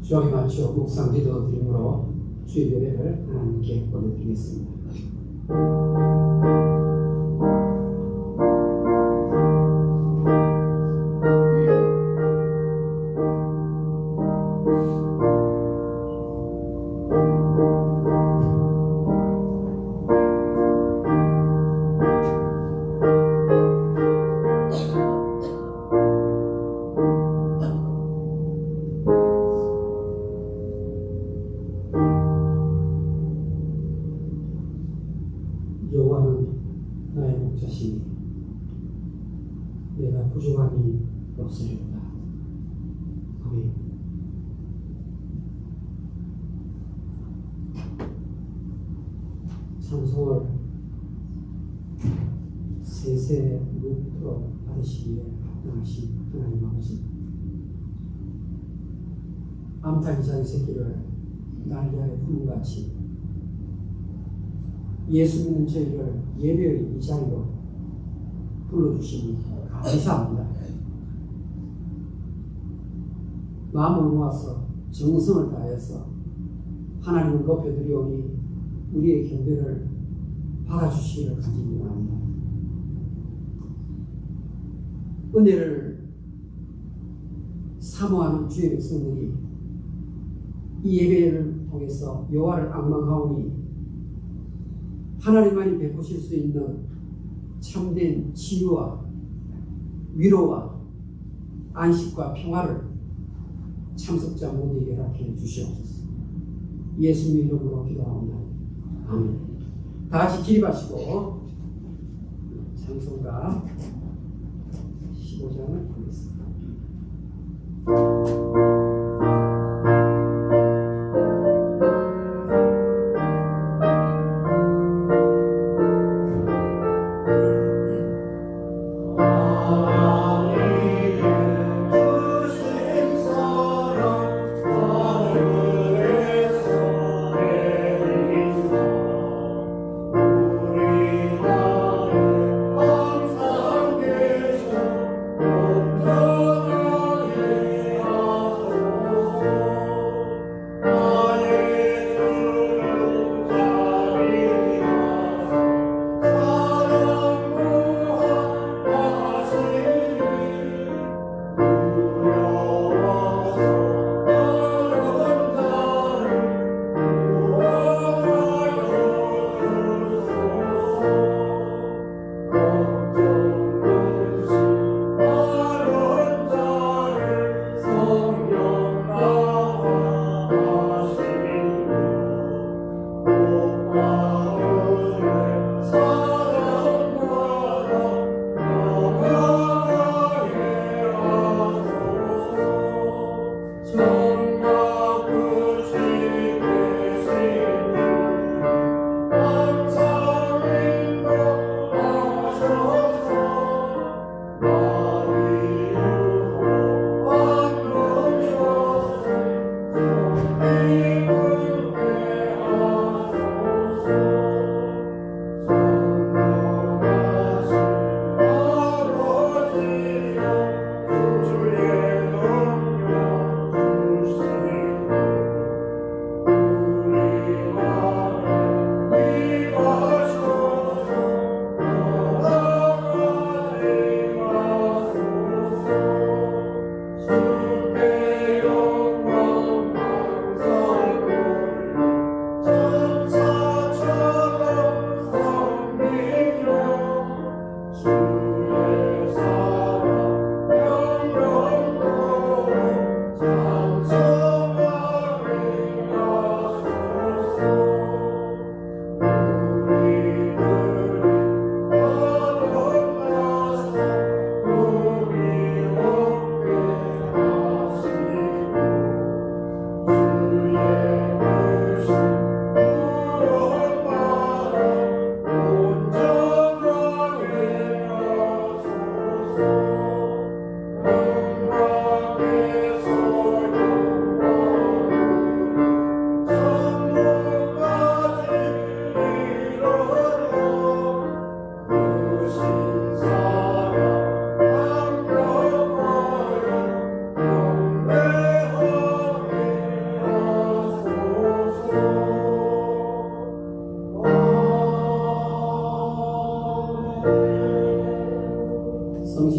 주하게 맞춰 묵상 기도 드림으로 주의 예배를 하나님께 올려드리겠습니다. 여호와는 나의 목자시니 내가 부족함이 없으리로다. 아멘. 찬송을 세세 무엇으로 받으시기에 합당하신 하나님 아버지, 암탉이 자기 새끼를 날개 아래 품같이 예수 믿는 저희를 예배의 이 자리로 불러주시니 감사합니다. 마음을 모아서 정성을 다해서 하나님을 높여드리오니 우리의 경배를 받아주시기를 간절히 원합니다. 은혜를 사모하는 주의 백성들이 이 예배를 통해서 여호와를 앙망하오니 하나님만이 베푸실 수 있는 참된 치유와 위로와 안식과 평화를 참석자 모두에게 허락해 주시옵소서. 예수님 이름으로 기도하옵나이다. 아멘. 다 같이 기립하시고 찬송가 15장을 보겠습니다. 우리 마음 항상 계셔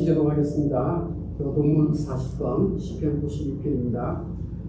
잠시 기도하겠습니다. 교동문 40권, 시편 96편입니다.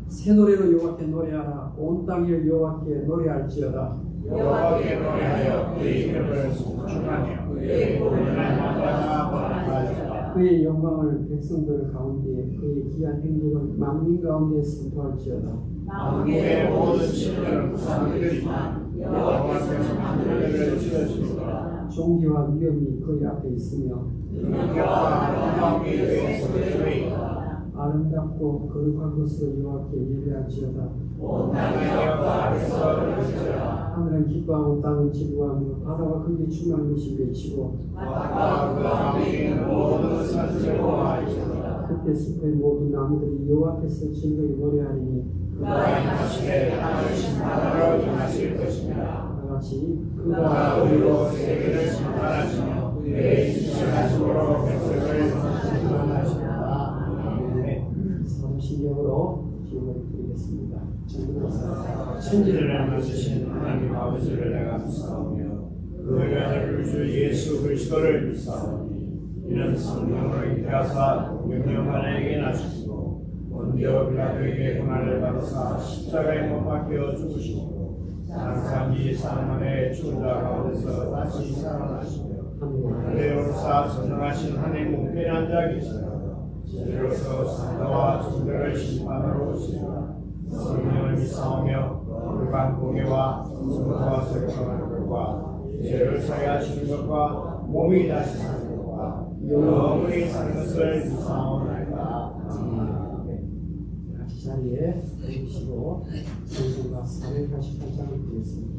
새 노래로 여호와께 노래하라. 온 땅이 여호와께 노래할지어다. 여호와께 노래하여 그의 이름을颂축하며 그의 공의를 마다하나 번하리라. 그의 영광을 백성들 가운데 그의 귀한 행적을 만민 가운데 선포할지어다. 만국의 모든 신들은 부산되지만 여호와께서 하늘을 지으시리라. 종기와 위엄이 그의 앞에 있으며 능력과 영광이 그의 손에 있다. 아름답고 거룩한 것으로 여호와께 예배할지어다. 온 땅의 여호와께서 부르시라. 하늘은 기뻐하고 땅은 즐거워하며 바다와 그게 충만한 것이 외치고 바다와 그 가운데 있는 모든 것은 즐거워하리라. 그때 숲의 모든 나무들이 여호와께서 즐거이 노래하리니 그가 행하시되 땅을 심판하러 임하실 것입니다. 다같이 그가 우리로 세계를 심판하시며 그의 지시하심으로 백성을 심판하시리라. 사도신경으로 기도를 드리겠습니다. 천지를 만드신 하나님 아버지를 내가 믿사오며 그의 아들 주 예수 그리스도를 믿사오니 이는 성령으로 잉태하사 명령만에게 나시고 본디오 빌라도에게 고난을 받으사 십자가에 못 박혀 죽으시고 장사지 3만에 죽은 자 가운데서 다시 살아나시며 하늘에 오르사 전능하신 하나님 우편에 앉아 계시다. 이로써 산자와 종들을 심판하러 오시리라. 성령을 믿사오며 거룩한 공예와 성도와 세력하는 것과 죄를 사하시는 것과 몸이 다시 사는 것과 영원히 사는 것을 믿사오나이다. 같이 자리에 앉으시고 성경과 488장을 드리겠습니다.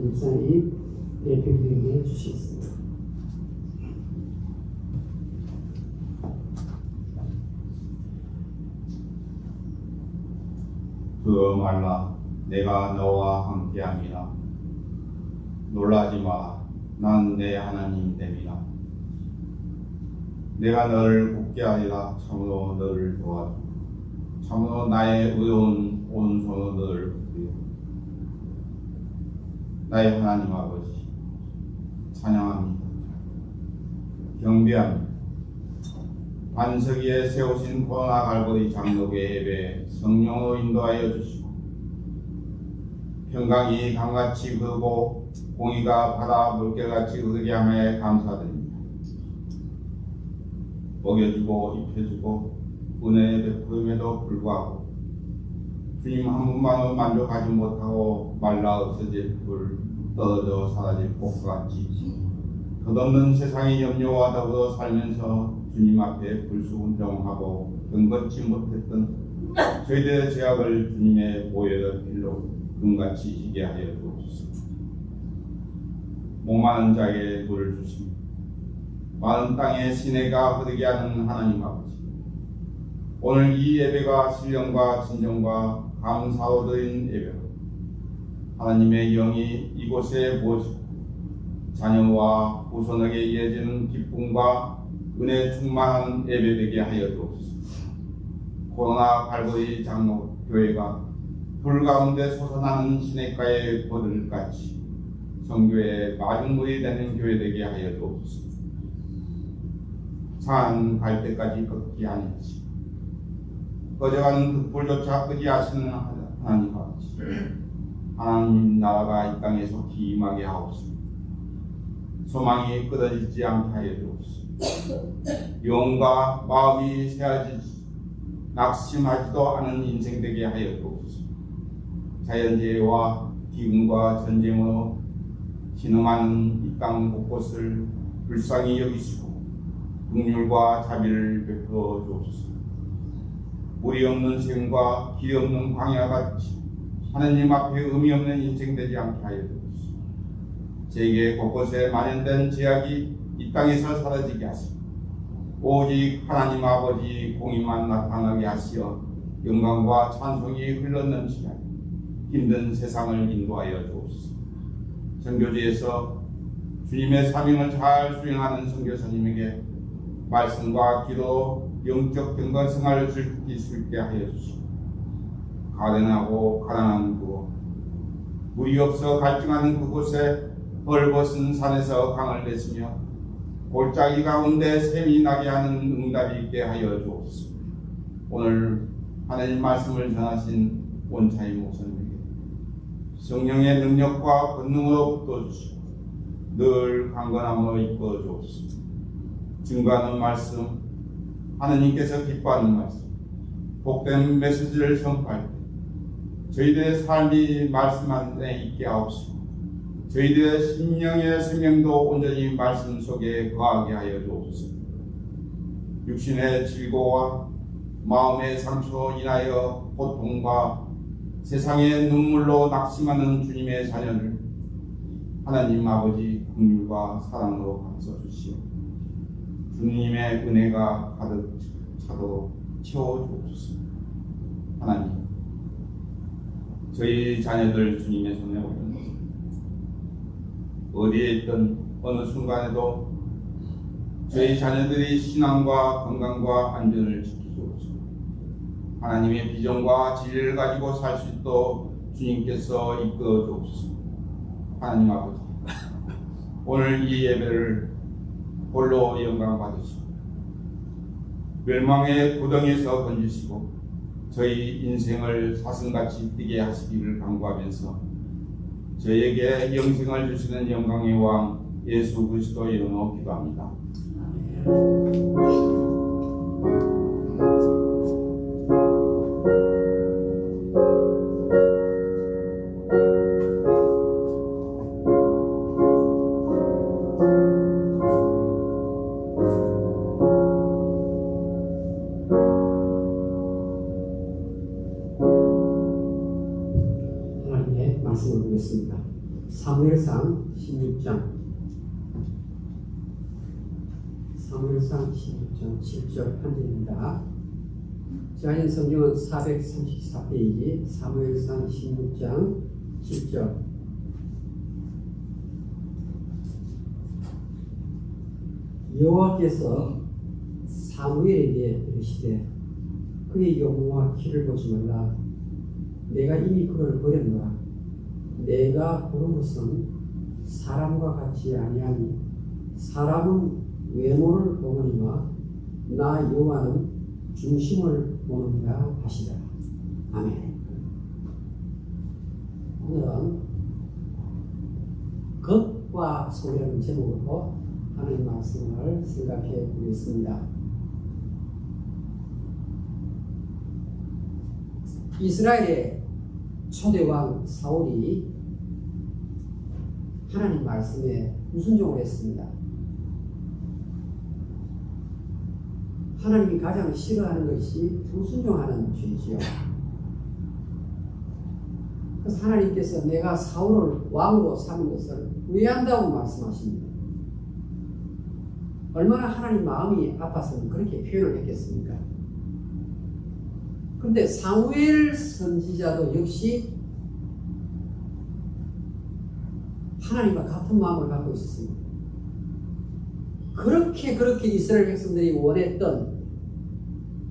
목사님 예배드리게 해주시겠습니다. 두어 말라 내가 너와 함께함이라. 놀라지 마, 난 내 하나님 됨이라. 내가 너를 굳게 하리라. 참으로 너를 도와주. 참으로 나의 의로운 오른손으로 너를 붙들려. 나의 하나님 아버지 찬양합니다. 경배합니다. 반석 위에 세우신 코로나 갈보리 장로교회 예배 성령으로 인도하여 주시고 평강이 강같이 흐르고 공의가 바다 물결같이 흐르게 하며 감사드립니다. 먹여주고 입혀주고 은혜의 베풀음에도 불구하고 주님 한 분만으로 만족하지 못하고 말라 없어질 불 떨어져 사라질 꽃같이 덧없는 세상의 염려와 더불어 살면서 주님 앞에 불순종하고 근거치 못했던 저희들의 죄악을 주님의 보혈의 필로 금같이 희게 하여 주옵소서. 목마른 자에게 물을 주시며 마른 땅에 시내가 흐르게 하는 하나님 아버지, 오늘 이 예배가 신령과 진정과 감사로 드린 예배로 하나님의 영이 이곳에 모시고 자녀와 후손에게 이어지는 기쁨과 은혜 충만한 예배되게 하여 주옵소서. 코로나 갈보리 장로교회가 불 가운데 솟아나는 시냇가의 보들같이 성교의 마중물이 되는 교회되게 하여 주옵소서. 산 갈 때까지 걷기 아니하시 꺼져가는 득불조차 끄지 하시는 하나님 아버지, 하나님 나라가 이 땅에 속히 임하게 하옵소서. 소망이 끊어지지 않게 하여 주옵소서. 영과 마음이 새어지지 낙심하지도 않은 인생 되게 하여 주옵소서. 자연재해와 기근과 전쟁으로 신음하는 이 땅 곳곳을 불쌍히 여기시고 긍휼과 자비를 베풀어 주옵소서. 물이 없는 샘과 길 없는 광야같이 하느님 앞에 의미 없는 인생 되지 않게 하여 주옵소서. 세계 곳곳에 만연된 제약이 이 땅에서 사라지게 하시고 오직 하나님 아버지 공의만 나타나게 하시어 영광과 찬송이 흘러넘치게 하여 힘든 세상을 인도하여 주옵소서. 선교지에서 주님의 사명을 잘 수행하는 선교사님에게 말씀과 기도, 영적 경건 생활을 즐길 수 있게 하여 주시고 가련하고 가난한 그곳, 물이 없어 갈증하는 그곳에 벌벗은 산에서 강을 내시며 골짜기 가운데 샘이 나게 하는 응답이 있게 하여 주옵소서. 오늘 하나님 말씀을 전하신 원차의 목사님에게 성령의 능력과 권능으로 붙어주시고 늘 강건함으로 이끌어 주옵소서. 증거하는 말씀, 하나님께서 기뻐하는 말씀, 복된 메시지를 선포할 때 저희들의 삶이 말씀 안에 있게 하옵시고 저희들의 심령의 생명도 온전히 말씀 속에 거하게 하여 주옵소서. 육신의 질고와 마음의 상처로 인하여 고통과 세상의 눈물로 낙심하는 주님의 자녀를 하나님 아버지 긍휼과 사랑으로 감싸주시오. 주님의 은혜가 가득 차도록 채워주옵소서. 하나님, 저희 자녀들 주님의 손에 올려놓습니다. 어디에 있든 어느 순간에도 저희 자녀들이 신앙과 건강과 안전을 지키주옵소서. 하나님의 비전과 진리를 가지고 살 수 있도록 주님께서 이끌어 주옵소서. 하나님 아버지, 오늘 이 예배를 홀로 영광 받으시고 멸망의 구덩이에서 건지시고 저희 인생을 사슴같이 뛰게 하시기를 간구하면서 저에게 영생을 주시는 영광의 왕 예수 그리스도의 이름으로 기도합니다. 말씀을 보겠습니다. 사무엘상 16장 7절 한절입니다. 자인 성경은 434페이지 사무엘상 16장 7절. 여호와께서 사무엘에게 이르시되 그의 영모와 키를 보지 말라. 내가 이미 그를 버렸노라. 내가 보는 것은 사람과 같이 아니하니 사람은 외모를 보느니와 나 여호와는 중심을 보느니라 하시라. 아멘. 오늘은 것과 소리라는 제목으로 하나님 말씀을 생각해 보겠습니다. 이스라엘의 초대왕 사울이 하나님 말씀에 불순종을 했습니다. 하나님이 가장 싫어하는 것이 불순종하는 죄지요. 그래서 하나님께서 내가 사울을 왕으로 삼은 것을 후회한다고 말씀하십니다. 얼마나 하나님 마음이 아팠으면 그렇게 표현을 했겠습니까? 그런데 사무엘 선지자도 역시 하나님과 같은 마음을 갖고 있었습니다. 그렇게 이스라엘 백성들이 원했던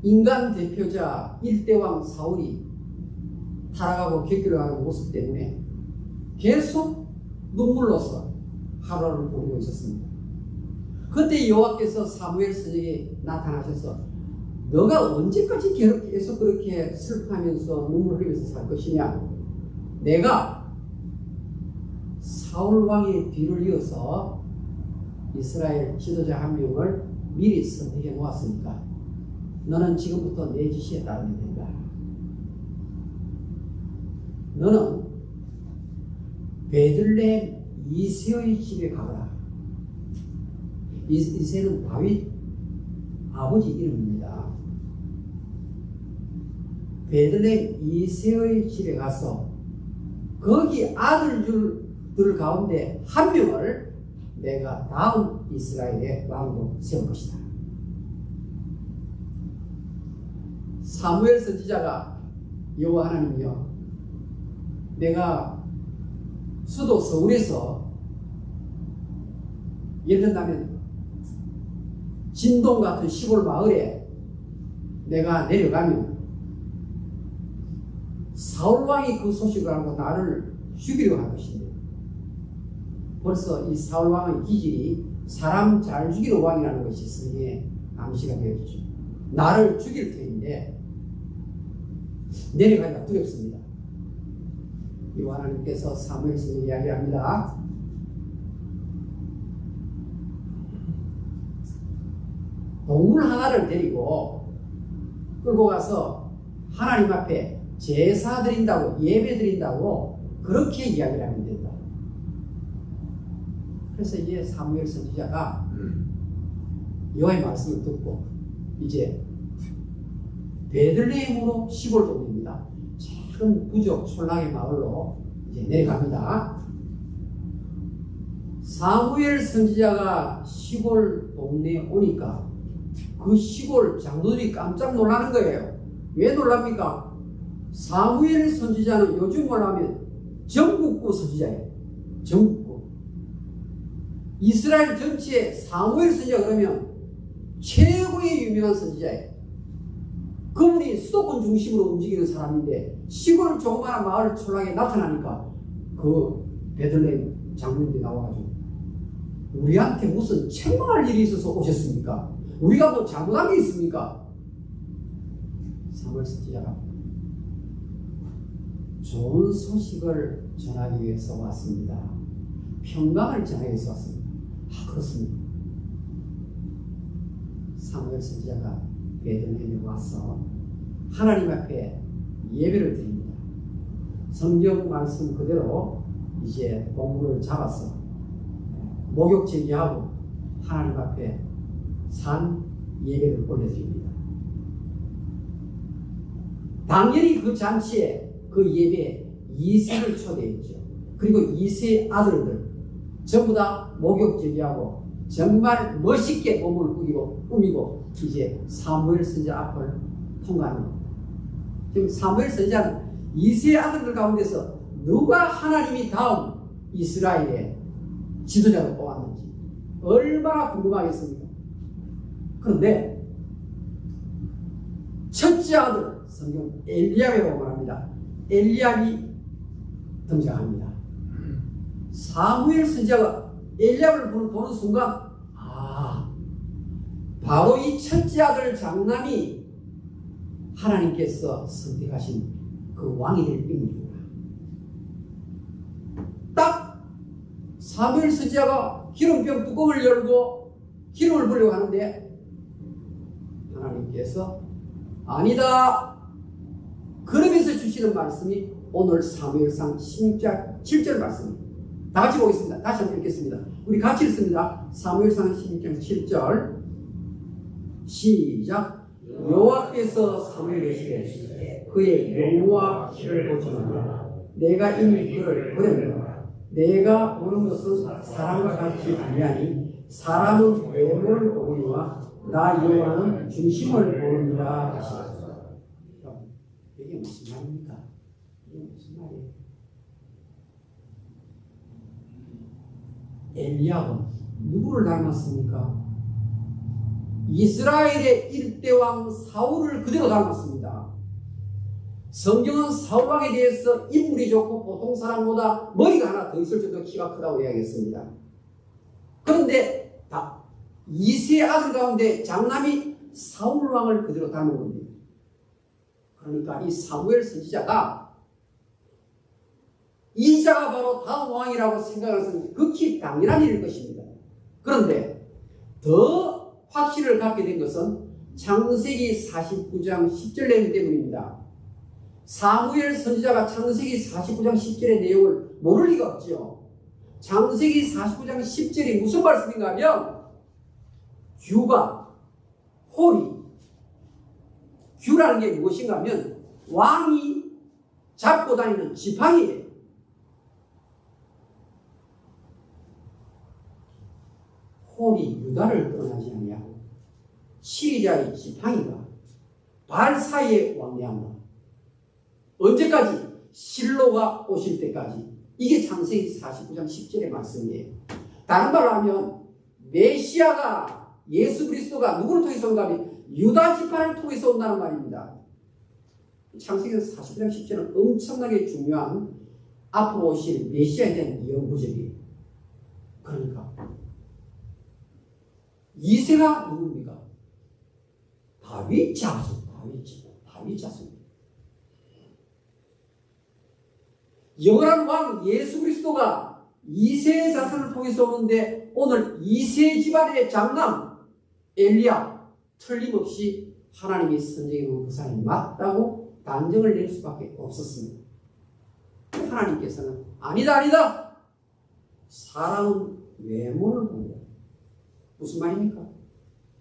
인간 대표자 일대왕 사울이 타락하고 격결하는 모습 때문에 계속 눈물로서 하루를 보내고 있었습니다. 그때 여호와께서 사무엘 선지자에게 나타나셔서 너가 언제까지 계속 그렇게 슬퍼하면서 눈물을 흘리면서 살 것이냐? 내가 사울 왕의 뒤를 이어서 이스라엘 지도자 한 명을 미리 선택해 놓았으니까 너는 지금부터 내 지시에 따르면 된다. 너는 베들레헴 이새의 집에 가거라. 이새는 다윗 아버지 이름입니다. 베들레헴 이새의 집에 가서 거기 아들들 가운데 한 명을 내가 다음 이스라엘의 왕으로 세울 것이다. 사무엘 선지자가 여호와 하나님이여, 내가 수도 서울에서 예를 들면 진동 같은 시골 마을에 내가 내려가면 사울 왕이 그 소식을 알고 나를 죽이려고 할 것인데, 벌써 이 사울 왕의 기질이 사람 잘 죽이는 왕이라는 것이 성경에 암시가 되어지죠. 나를 죽일 터인데 내려가기가 두렵습니다. 여호와 하나님께서 사무엘서에 이야기합니다. 동물 하나를 데리고 끌고 가서 하나님 앞에 제사 드린다고, 예배 드린다고 그렇게 이야기를 하면 된다. 그래서 이제 사무엘 선지자가 여호와의 말씀을 듣고 이제 베들레헴으로 시골 동네입니다. 작은 부족 촌락의 마을로 이제 내려갑니다. 사무엘 선지자가 시골 동네에 오니까 그 시골 장로들이 깜짝 놀라는 거예요. 왜 놀랍니까? 사무엘 선지자는 요즘 말하면 전국구 선지자예요. 전국구. 이스라엘 전체에 사무엘 선지자 그러면 최고의 유명한 선지자예요. 그분이 수도권 중심으로 움직이는 사람인데 시골 조그마한 마을 촌락에 나타나니까 그 베들레헴 장로들이 나와가지고 우리한테 무슨 책망할 일이 있어서 오셨습니까? 우리가 뭐 잘못한 게 있습니까? 사무엘 선지자가 좋은 소식을 전하기 위해서 왔습니다. 평강을 전하기 위해서 왔습니다. 아, 그렇습니다. 사무엘 선지자가 베들레헴에 와서 하나님 앞에 예배를 드립니다. 성경 말씀 그대로 이제 공문을 잡아서 목욕 제기하고 하나님 앞에 산 예배를 올려드립니다. 당연히 그 잔치에 그 예배에 이새를 초대했죠. 그리고 이새의 아들들 전부 다 목욕 제기하고 정말 멋있게 몸을 꾸미고 이제 사무엘 선지자 앞을 통과하는 겁니다. 지금 사무엘 선지자는 이새의 아들들 가운데서 누가 하나님이 다음 이스라엘의 지도자로 뽑았는지 얼마나 궁금하겠습니까? 그런데 첫째 아들, 성경 엘리압이라고 말합니다. 엘리압이 등장합니다. 사무엘 선지자가 엘리압을 보는 순간 바로 이 첫째 아들 장남이 하나님께서 선택하신 그 왕이 될 인물입니다. 사무엘 선지자가 기름병 뚜껑을 열고 기름을 부으려고 하는데 하나님께서 아니다. 그러면서 주시는 말씀이 오늘 사무엘상 16장 7절 말씀입니다. 다 같이 보겠습니다. 다시 한번 읽겠습니다. 우리 같이 읽습니다. 사무엘상 16장 7절 시작. 여호와께서 사무엘에게 그의 영과 키를 보지 마라. 내가 이미 그를 버렸노라. 내가 보는 것은 사람과 같이 아니하니 사람은 외모를 보거니와 나 여호와는 중심을 보느니라 하시라. 이게 무슨 말입니까? 이게 무슨 말이에요? 엘리야가 누구를 닮았습니까? 이스라엘의 1대 왕 사울을 그대로 닮았습니다. 성경은 사울 왕에 대해서 인물이 좋고 보통 사람보다 머리가 하나 더 있을 정도 키가 크다고 이야기했습니다. 그런데 이세 아들 가운데 장남이 사울 왕을 그대로 닮은 겁니다. 그러니까 이 사무엘 선지자가 이 자가 바로 다음 왕이라고 생각할 것은 극히 당연한 일일 것입니다. 그런데 더 확신을 갖게 된 것은 창세기 49장 10절 내용 때문입니다. 사무엘 선지자가 창세기 49장 10절의 내용을 모를 리가 없죠. 창세기 49장 10절이 무슨 말씀인가 하면 규가, 홀이, 규라는 게 무엇인가 하면 왕이 잡고 다니는 지팡이예요. 홀이 유다를 떠나지 아니하고 시리자의 지팡이가 발 사이에 왕래한다. 언제까지? 실로가 오실 때까지. 이게 창세기 49장 10절의 말씀이에요. 다른 말로 하면 메시아가 예수 그리스도가 누구를 통해서 온가 하면 유다 지파를 통해서 온다는 말입니다. 창세기 49장 10절은 엄청나게 중요한 앞으로 오실 메시아에 대한 예언 구절이에요. 그러니까 이세가 누굽니까? 다윗 자손. 영원한 왕 예수 그리스도가 이세 자손을 통해서 오는데 오늘 이세 집안의 장남 엘리야 틀림없이 하나님이 선정해 놓은 그 사람이 맞다고 단정을 낼 수밖에 없었습니다. 하나님께서는 아니다. 사람은 외모를 본다. 무슨 말입니까?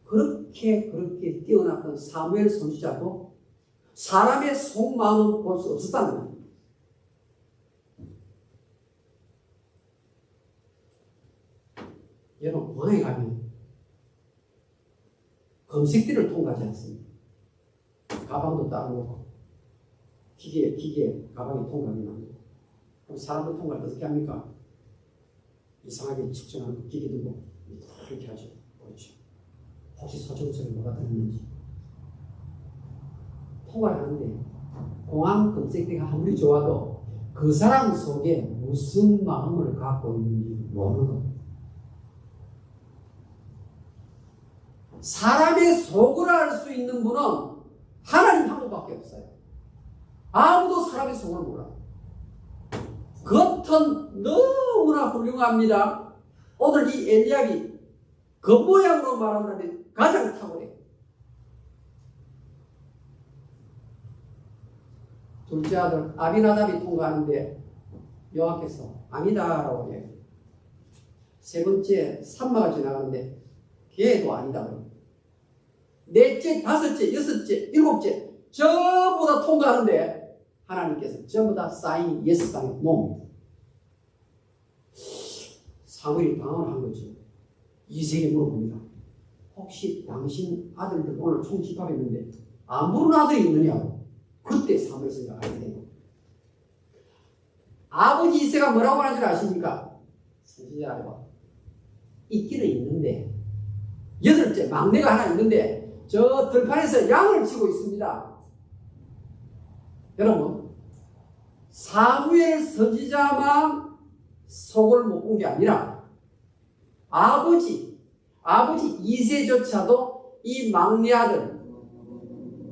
그렇게 뛰어났던 사무엘 선지자도 사람의 속마음은 볼 수 없었다는 겁니다. 여러분 공항에 가면 검색대를 통과하지 않습니다. 가방도 따로 놓고 기계 가방이 통과하면 안 돼요. 그럼 사람도 통과를 어떻게 합니까? 이상하게 측정하는 기계 들고 이렇게 하죠. 그렇죠. 혹시 소중성이 뭐가 들었는지 통과를 하는데 공항 검색대가 아무리 좋아도 그 사람 속에 무슨 마음을 갖고 있는지 모르는 겁니다. 사람의 속을 알 수 있는 분은 하나님 한 분밖에 없어요. 아무도 사람의 속을 몰라요. 겉은 너무나 훌륭합니다. 오늘 이 엘리압이 겉모양으로 말한다면 가장 탁월해요. 둘째 아들 아비나답이 통과하는데 여호와께서 아니다라고 해요. 세 번째 삼마가 지나가는데 걔도 아니다. 넷째, 다섯째, 여섯째, 일곱째 전부 다 통과하는데 하나님께서 전부 다 사인 예스방에 놓습니다. 사무엘이 방황을 한 거죠. 이세에게 물어봅니다. 혹시 당신 아들들 오늘 총집합했는데 안 부른 아들이 있느냐고. 그때 사무엘 생각을 하게 됩니다. 아버지 이세가 뭐라고 하는 줄 아십니까? 선지자가 있기는 있는데 여덟째 막내가 하나 있는데 저 들판에서 양을 치고 있습니다. 여러분 사무엘 선지자만 속을 못 본 게 아니라 아버지 이세조차도 이 막내 아들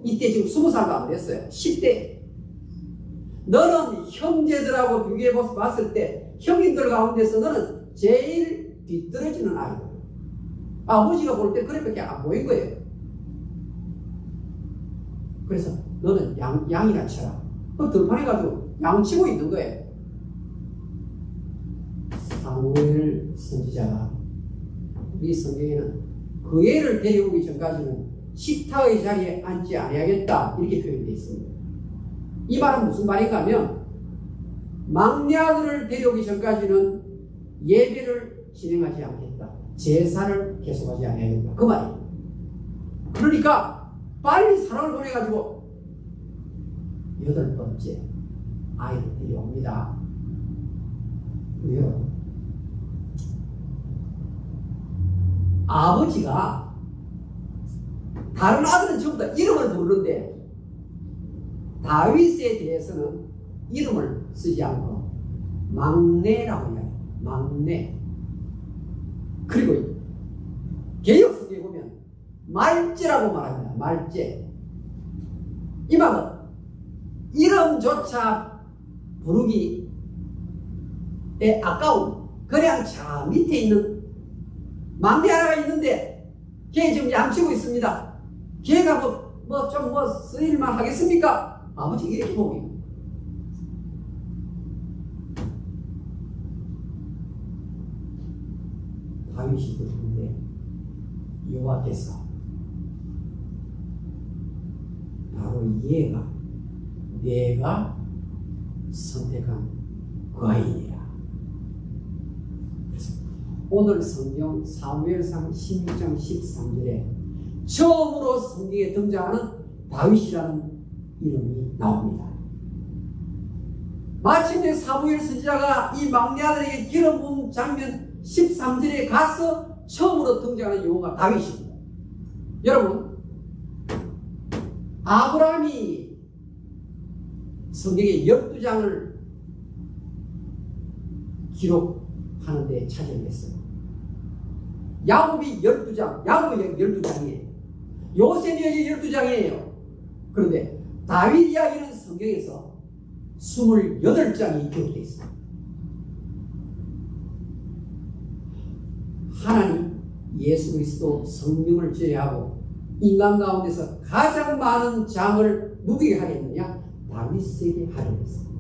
이때 지금 20살도 안 됐어요. 10대. 너는 형제들하고 비교해 봤을 때 형님들 가운데서 너는 제일 뒤떨어지는 아이들. 아버지가 볼 때 그래밖에 안 보인 거예요. 그래서 너는 양이나 쳐라. 그 들판에 가지고 양 치고 있는 거예요. 사무엘 선지자가 우리 성경에는 그 애를 데려오기 전까지는 식탁의 자리에 앉지 아니하겠다 이렇게 표현되어 있습니다. 이 말은 무슨 말인가 하면 막내 아들을 데려오기 전까지는 예배를 진행하지 않겠다. 제사를 계속하지 아니하겠다. 그 말이에요. 그러니까 빨리 사람을 보내가지고 8번째 아이를 데려옵니다. 왜요? 아버지가 다른 아들은 전부 다 이름을 부르는데 다윗에 대해서는 이름을 쓰지 않고 막내라고 해요. 막내. 그리고 개역 성경에 보면 말제라고 말합니다. 말제. 이 말은 이름조차 부르기에 아까운 그냥 저 밑에 있는 막내 하나가 있는데 걔 지금 양치고 있습니다. 걔가 좀 쓰일만 하겠습니까? 아버지 이렇게 보기. 다윗이 듣는데 여호와께서 바로 얘가 내가 선택한 그 아이니라. 그래서 오늘 성경 사무엘상 16장 13절에 처음으로 성경에 등장하는 다윗이라는 이름이 나옵니다. 마침내 사무엘 선지자가 이 막내 아들에게 기름 부은 장면 13절에 가서 처음으로 등장하는 용어가 다윗입니다. 여러분, 아브라함이 성경의 12장을 기록하는데 차지를 했어요. 야곱이 12장, 야곱이 12장이에요. 요셉이 12장이에요. 그런데 다윗 이야기는 성경에서 28장이 기록되어 있어요. 하나님 예수 그리스도 성령을 제외하고 인간 가운데서 가장 많은 장을 누구에게 하겠느냐? 다윗에게 하려 했습니다.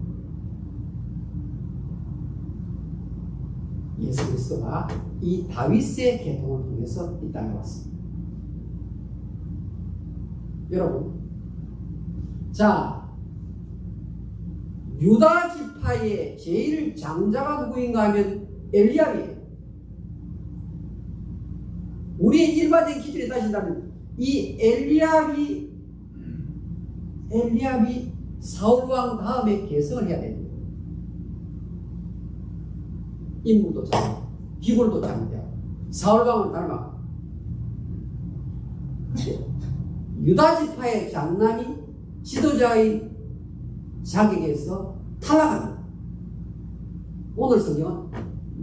예수 그리스도가 이 다윗의 계통을 통해서 이 땅에 왔습니다. 여러분, 자, 유다 지파의 제일 장자가 누구인가 하면 엘리압이에요. 우리의 일반적인 기준에 따진다면 이 엘리압이 사울왕 다음에 계승을 해야 됩니다. 인물도 잘, 비굴도 잘돼요. 사울왕은 닮아. 유다 지파의 장남이 지도자의 자격에서 탈락합니다. 오늘 성경은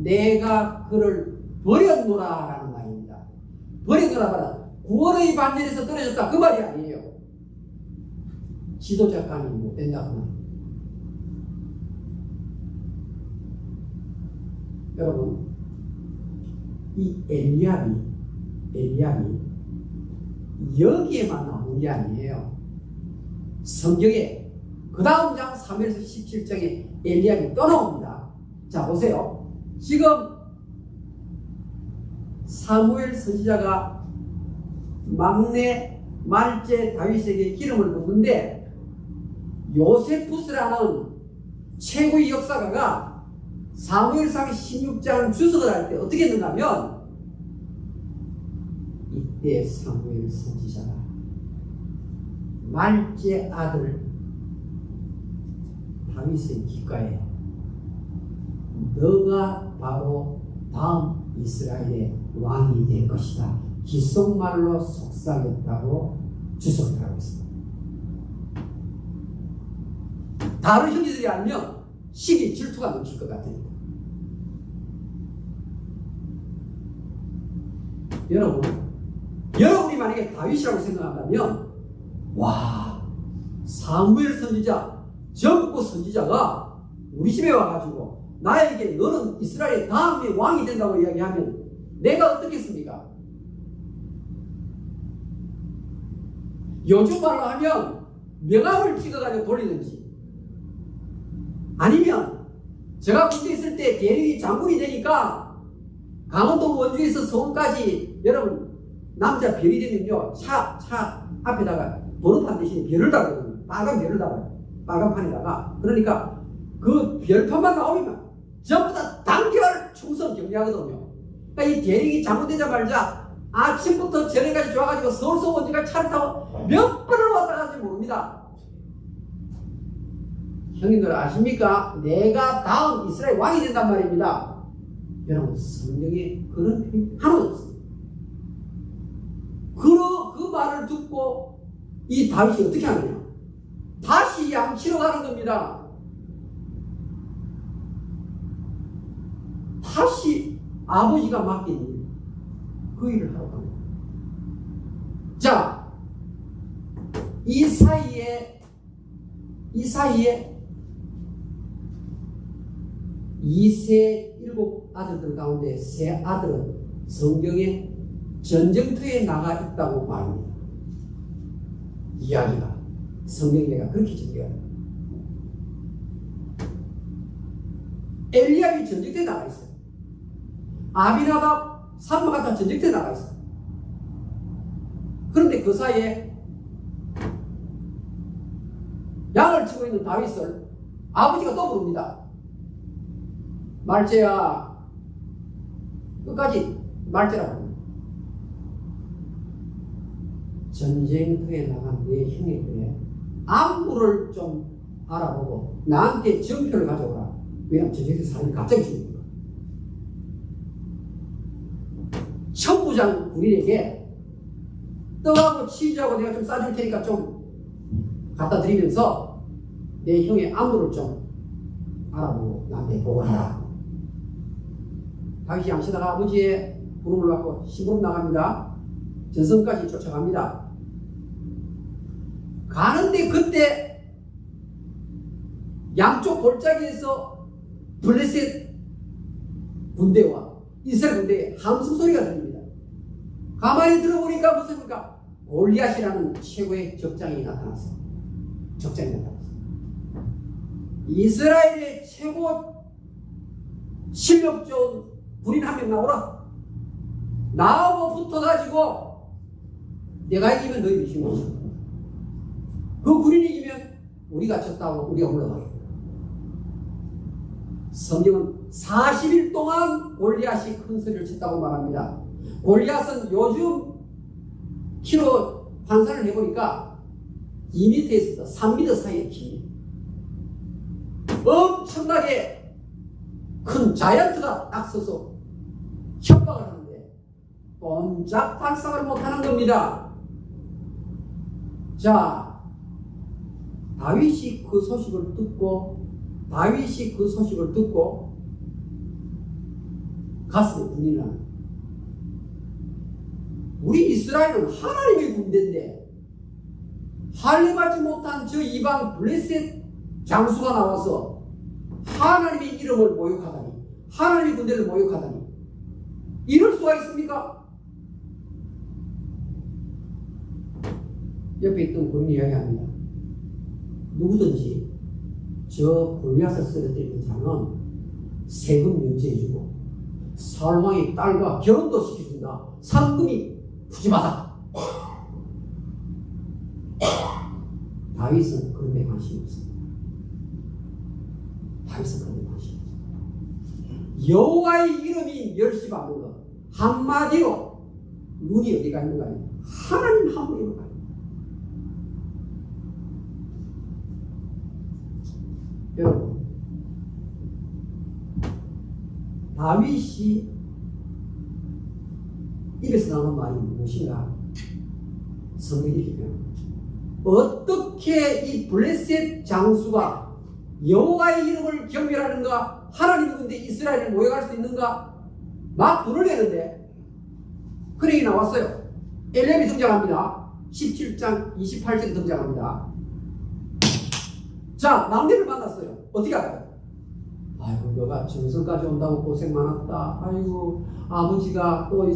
내가 그를 버렸노라라는 말입니다. 버렸노라 봐라. 구원의 반면에서 떨어졌다 그 말이 아니에요. 지도자감이 못 된다고 말입니다. 여러분, 이 엘리압이 여기에만 나오는 게 아니에요. 성경에 그 다음 장 3에서 17장에 엘리압이 또 나옵니다. 자, 보세요. 지금 사무엘 선지자가 막내 말제 다윗에게 기름을 붓는데 요세푸스라는 최고의 역사가가 사무엘상 16장 주석을 할 때 어떻게 했는가 하면 이때 사무엘 선지자가 말제 아들 다윗의 귓가에 너가 바로 다음 이스라엘의 왕이 될 것이다. 귓속말로 속삭였다고 주석을 하고 있습니다. 다른 형제들이 알면 시기 질투가 넘칠 것 같으니까. 여러분이 만약에 다윗이라고 생각한다면 와, 사무엘 선지자, 전국 선지자가 우리 집에 와가지고 나에게 너는 이스라엘의 다음에 왕이 된다고 이야기하면 내가 어떻겠습니까? 요즘 말로 하면 명함을 찍어가지고 돌리든지, 아니면 제가 군대 있을 때 대령이 장군이 되니까 강원도 원주에서 서울까지, 여러분 남자 별이 되면요 차 앞에다가 번호판 대신에 별을 달거든요. 빨간 별을 달아요. 빨간 판에다가. 그러니까 그 별판만 나오면 전부 다 단결 충성 격려하거든요. 그러니까 이 대령이 장군되자마자 아침부터 저녁까지 좋아가지고 서울서 원주가 차를 타고 몇 번을 왔다 갔는지 모릅니다. 형님들 아십니까? 내가 다음 이스라엘 왕이 된단 말입니다. 여러분 성경에 그런 표현이 하나도 없습니다. 그 말을 듣고 이 다윗이 어떻게 하느냐? 다시 양치러 가는 겁니다. 다시 아버지가 맡긴 일, 그 일을 하러 갑니다. 자, 이 사이에 이세 일곱 아들들 가운데 세 아들은 성경에 전쟁터에 나가 있다고 말합니다. 이야기가, 성경 이야기가 그렇게 전개합니다. 엘리압이 전쟁터에 나가 있어요. 아비나답, 삼마가 다 전쟁터에 나가 있어요. 그런데 그 사이에 양을 치고 있는 다윗을 아버지가 또 부릅니다. 말제야, 끝까지 말제라고 합니다. 전쟁터에 나간 내 형님들의 안부를 좀 알아보고 나한테 정표를 가져오라. 왜냐하면 전쟁터에 사람이 갑자기 죽으니까. 천부장 군인에게 떡하고 치즈하고 내가 좀 싸줄 테니까 좀 갖다 드리면서 내 형의 안부를 좀 알아보고 나한테 보고하라. 다윗이 양치다가 아버지의 부름을 받고 심부름 나갑니다. 전성까지 쫓아갑니다. 가는데 그때 양쪽 골짜기에서 블레셋 군대와 이스라엘 군대의 함성 소리가 들립니다. 가만히 들어보니까 무슨입니까? 골리앗이라는 최고의 적장이 나타났어. 이스라엘의 최고 실력 좋은 군인 한 명 나오라. 나하고 붙어가지고 내가 이기면 너희 이기는 것이고, 그 군인이 이기면 우리가 졌다고 우리가 물러가겠다. 성경은 40일 동안 골리앗이 큰 소리를 쳤다고 말합니다. 골리앗은 요즘 키로 환산을 해보니까 2m에서 3m 사이의 키, 엄청나게 큰 자이언트가 딱 서서 협박을 하는데 꼼짝달싹을 못하는 겁니다. 자, 다윗이 그 소식을 듣고 가슴에 분이 나는, 우리 이스라엘은 하나님의 군대인데 할례받지 못한 저 이방 블레셋 장수가 나와서 하나님의 이름을 모욕하다니, 하나님의 군대를 모욕하다니, 이럴 수가 있습니까? 옆에 있던 군인이 이야기합니다. 누구든지 저 골리앗을 쓰러뜨리는 자는 세금 면제해주고 사울왕의 딸과 결혼도 시켜준다. 상금이 푸짐하다. 다윗은 그런 데 관심이 없습니다. 여호와의 이름이 멸시받는 것, 한마디로 눈이 어디가 있는가요? 하나님 한 분으로 가요. 여러분, 다윗이 입에서 나오는 말이 무엇인가? 성경이 이렇게 표현합니다. 어떻게 이 블레셋 장수가 여호와의 이름을 경멸하는가? 하나님의 군대 이스라엘을 모욕할 수 있는가? 막 불을 내는데 그 얘기 나왔어요. 엘리압이 등장합니다. 17장 28절 등장합니다. 자, 남대를 만났어요. 어떻게 할까요? 아이고 너가 정선까지 온다고 고생 많았다. 아이고 아버지가 또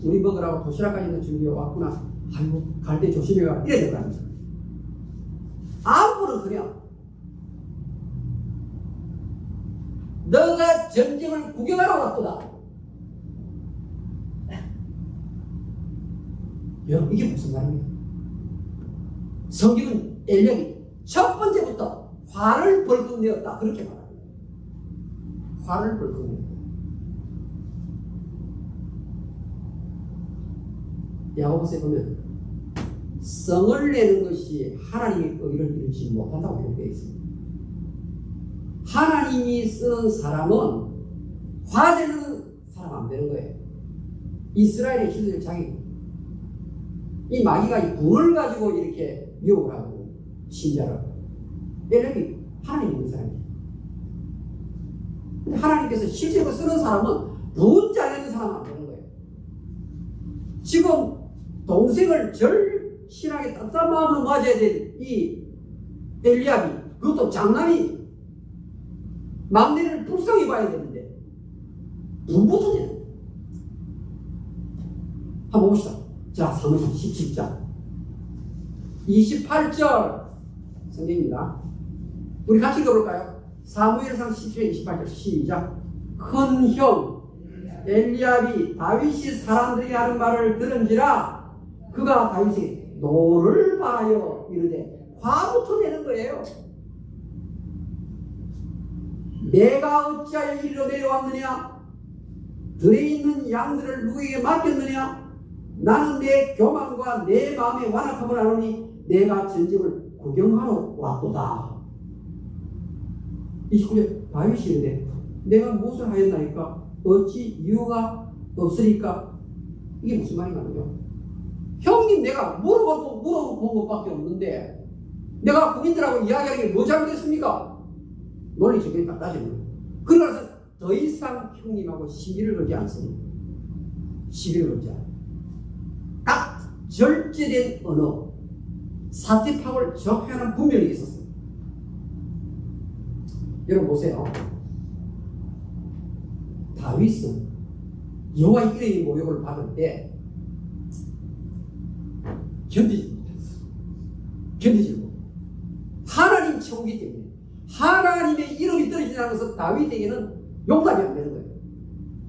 우리 먹으라고 도시락까지 준비해 왔구나. 아이고 갈 때 조심해가. 이래 되더랍니다. 아무거나 그냥 너가 전쟁을 구경하러 왔도다. 여러분 이게 무슨 말입니까? 성경은 엘리압이 첫 번째부터 화를 벌컥 내었다 그렇게 말합니다. 화를 벌컥 내었다. 야고보서에 보면 성을 내는 것이 하나님의 의를 이루지 못한다고 기록되어 있습니다. 하나님이 쓰는 사람은 화내는 사람 안 되는 거예요. 이스라엘의 시대를 자기 이 마귀가 이 불을 가지고 이렇게 유혹을 하고 신자를 엘리압이 하나님 있는 사람이에요. 근데 하나님께서 실제로 쓰는 사람은 분 잘 내는 사람은 안 되는 거예요. 지금 동생을 절실하게 따뜻한 마음으로 맞아야 될 이 엘리압이 그것도 장남이 막내를 불쌍히 봐야 되는데 분부터 내는 거예요. 한번 봅시다. 자, 사무엘 17장 28절 성경입니다. 우리 같이 읽어볼까요? 사무엘상 17장 28절 시작. 큰 형 엘리압이 다윗이 사람들이 하는 말을 들은지라 그가 다윗에게 노를 바라여 이르되 화부터 내는 거예요. 내가 어찌하여 이리로 내려왔느냐? 들에 있는 양들을 누구에게 맡겼느냐? 나는 내 교만과 내 마음의 완악함을 아노니 내가 전쟁을 구경하러 왔도다. 29절 다윗이 이르되 내가 무엇을 하였나이까? 어찌 이유가 없으리까? 이게 무슨 말인가요? 형님 내가 물어본 것밖에 없는데 내가 국민들하고 이야기하는 게 뭐 잘못했습니까? 논리적인 딱 따지는 거예요. 그러나서 더 이상 형님하고 시비를 걸지 않습니다. 시비를 걸지 않아요. 딱 절제된 언어, 사태 파악을 정확히 하는 분별이 있었어요. 여러분 보세요. 다윗은 여호와의 이름의 모욕을 받을 때 견디지 못했어요. 견디지 못해요. 하나님 최고기 때문에 하나님의 이름이 떨어지지 않아서 다윗에게는 용납이 안 되는 거예요.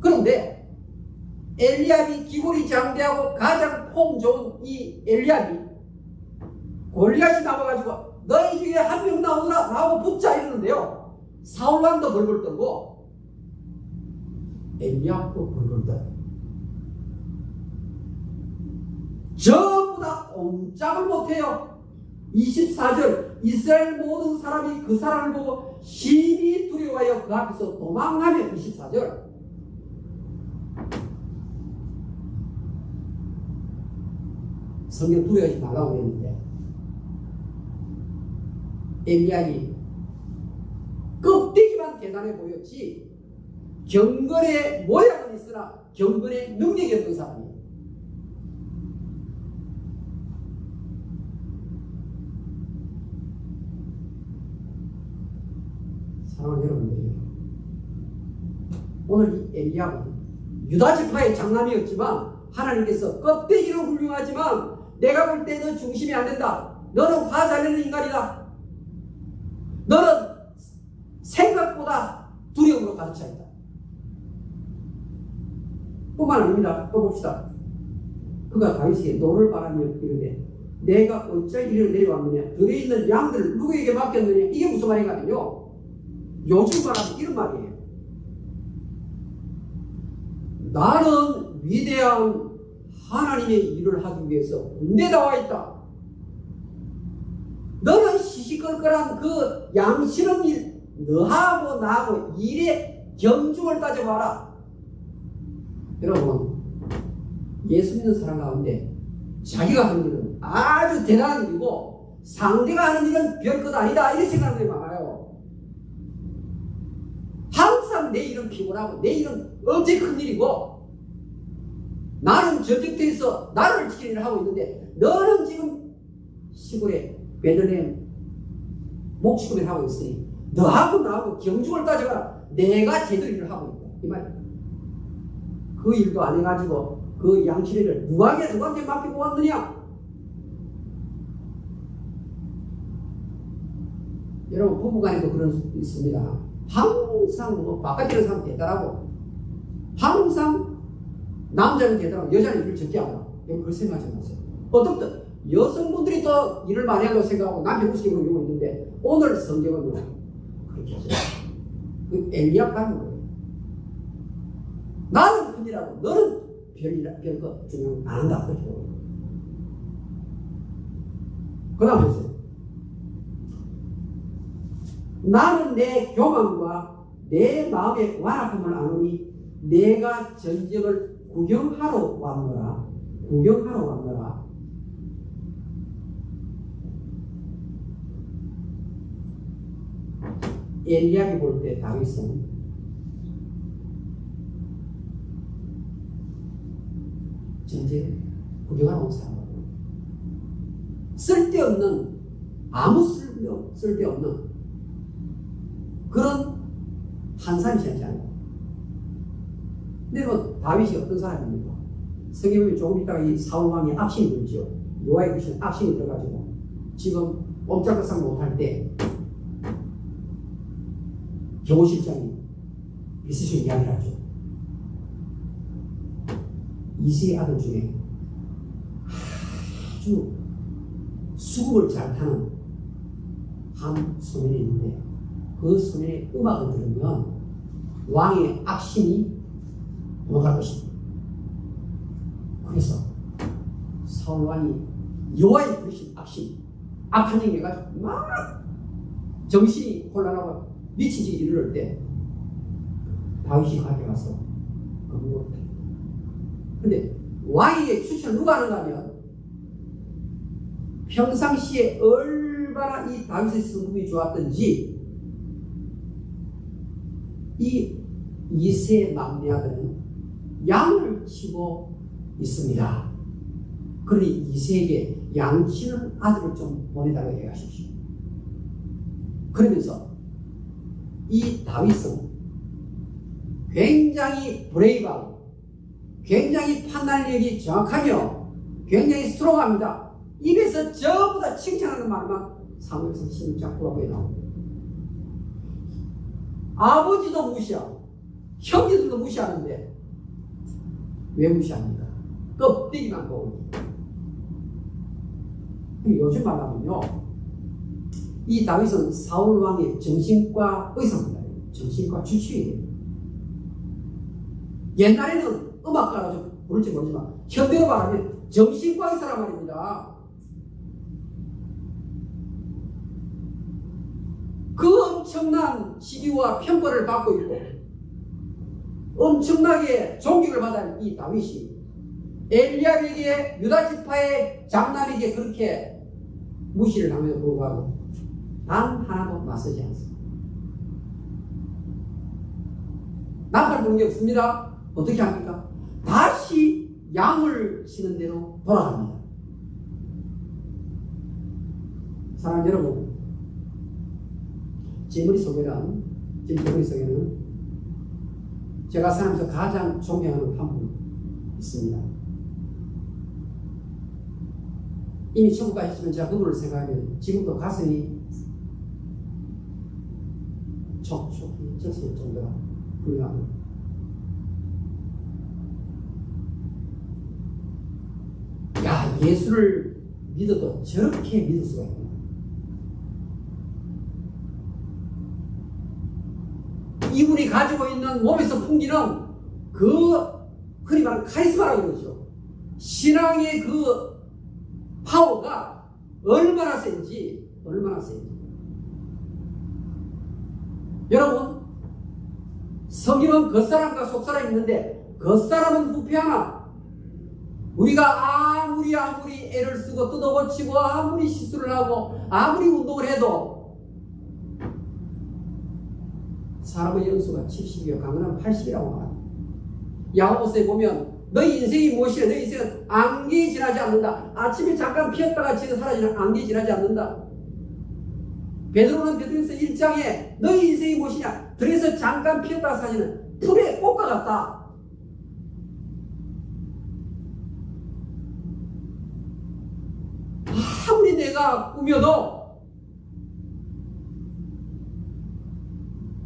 그런데 엘리압이 기골이 장대하고 가장 폼 좋은 이 엘리압이 골리앗이 나와가지고 너희 중에 한 명 나오고 붙자 이러는데요. 사울왕도 벌벌 떨고 엘리압도 벌벌 떨어요. 전부 다 꼼짝을 못해요. 24절 이스라엘 모든 사람이 그 사람을 보고 심히 두려워하여 그 앞에서 도망하며 24절 성경 두려워하지 말라고 했는데 엘리압이 껍데기만 대단해 보였지 경건의 모양은 있으나 경건의 능력이 없는 사람이에요. 사랑하는 여러분들이요. 오늘 이 엘리압은 유다 지파의 장남이었지만 하나님께서 껍데기로 훌륭하지만 내가 볼 때 너 중심이 안 된다. 너는 화 잘 내는 인간이다. 너는 생각보다 두려움으로 가득 차 있다. 뿐만 아닙니다. 또 봅시다. 그가 다윗에게 노를 바라며 이르되 내가 어찌 이리로 내려왔느냐? 들에 있는 양들을 누구에게 맡겼느냐? 이게 무슨 말인가요? 요즘 말하면 이런 말이에요. 나는 위대한 하나님의 일을 하기 위해서 군대에 나와 있다. 너는 시시껄껄한 그 양심은 일, 너하고 나하고 일의 경중을 따져봐라. 여러분, 예수 믿는 사람 가운데 자기가 하는 일은 아주 대단한 일이고 상대가 하는 일은 별것 아니다 이렇게 생각하는 게 많아요. 항상 내 일은 피곤하고 내 일은 엄청 큰 일이고 나는 전쟁터에서 나를 지키는 일을 하고 있는데 너는 지금 시골에 베들레헴 목축을 하고 있으니 너하고 나하고 경중을 따져봐라. 내가 제대로 일을 하고 있다. 이 말이야. 그 일도 안 해가지고 그 양치리를 누구한테 맡기고 왔느냐? 여러분 부부간에도 그런 수 있습니다. 항상 뭐 바깥에 있는 사람 대단하고 항상 남자는 대단하고 여자는 일을 적게 하고 여러분 그걸 생각하지 마세요. 어떻든 여성분들이 더 일을 많이 한다고 생각하고 남편 우습게 보고 있는데 오늘 성경은요 그렇게 하죠. 그 엘리압 닮은 거예요. 나는 큰일하고 너는 별거 중요한 안 한다. 그렇게 보고 그 다음 보세요. 나는 내 교만과 내 마음의 완악함을 아노니 내가 전쟁을 구경하러 왔노라. 구경하러 왔노라. 엘리압이 볼 때 다윗은 전쟁 구경하러 온 사람이고 쓸데없는 아무 쓸데없는 그런 한산이 되지 않아요. 근데 뭐 다윗이 어떤 사람입니까? 성경에 조금 있다가 이 사울 왕이 악심이 들죠. 요아의 귀신 악심이 들어가지고 지금 옴짝달싹 못할 때 경호실장이 있으신 이야기를 하죠. 이세의 아들 중에 아주 수국을 잘 타는 한 소년이 있는데 그 소년의 음악을 들으면 왕의 악심이 도망갈 것입니다. 그래서 사울 왕이 여호와의 부르신 악심, 악한 행위 해가지고 막 정신이 혼란하고 미친 짓 이르를 때 다윗이 가져가서 검거했다. 근데 왕에게 추천을 누가 하는가 하면 평상시에 얼마나 이 다윗의 성품이 좋았던지 이 이세 막내 아들은 양을 치고 있습니다. 그러니 이세에게 양 치는 아들을 좀 보내달라고 얘기하십시오. 그러면서 이 다윗은 굉장히 브레이브하고 굉장히 판단력이 정확하며 굉장히 스트롱합니다. 입에서 전부 다 칭찬하는 말만 사무엘상 16장 9절에 나옵니다. 아버지도 무시하고 형제들도 무시하는데 왜 무시합니까? 껍데기만 보고. 요즘 말하면요, 이 다윗은 사울 왕의 정신과 의사입니다. 정신과 주치의예요. 옛날에는 음악가라고 부를지 모르지만 현대로 말하면 정신과 의사란 말입니다. 그 엄청난 시기와 평가를 받고 있고 엄청나게 존경을 받은 이 다윗이 엘리압에게 유다 지파의 장남에게 그렇게 무시를 당해도 불구하고 단 하나도 맞서지 않습니다. 남편 보는 게 없습니다. 어떻게 합니까? 다시 양을 치는 대로 돌아갑니다. 사랑하는 여러분, 제 머릿속에는 제가 살면서 가장 존경하는 한 분 있습니다. 이미 천국 가셨지만 제가 그분을 생각하면 지금도 가슴이 촉촉히 젖을 정도가 훌륭합니다. 야, 예수를 믿어도 저렇게 믿을 수가 있구나. 이분이 가지고 있는 몸에서 풍기는 흔히 말하는 카리스마라고 그러죠. 신앙의 그 파워가 얼마나 센지. 여러분, 성경은 겉사람과 속사람이 있는데 겉사람은 부패하나 우리가 아무리 애를 쓰고 뜯어고치고 아무리 시술을 하고 아무리 운동을 해도 사람의 연수가 70이요 강건하면 80이라고 말합니다. 야고보서에 보면 너희 인생이 무엇이냐? 너희 인생은 안개에 지나지 않는다. 아침에 잠깐 피었다가 지금 사라지는 안개에 지나지 않는다. 베드로는 베드로서 1장에 너희 인생이 무엇이냐? 들에서 잠깐 피었다 사지는 풀의 꽃과 같다. 아무리 내가 꾸며도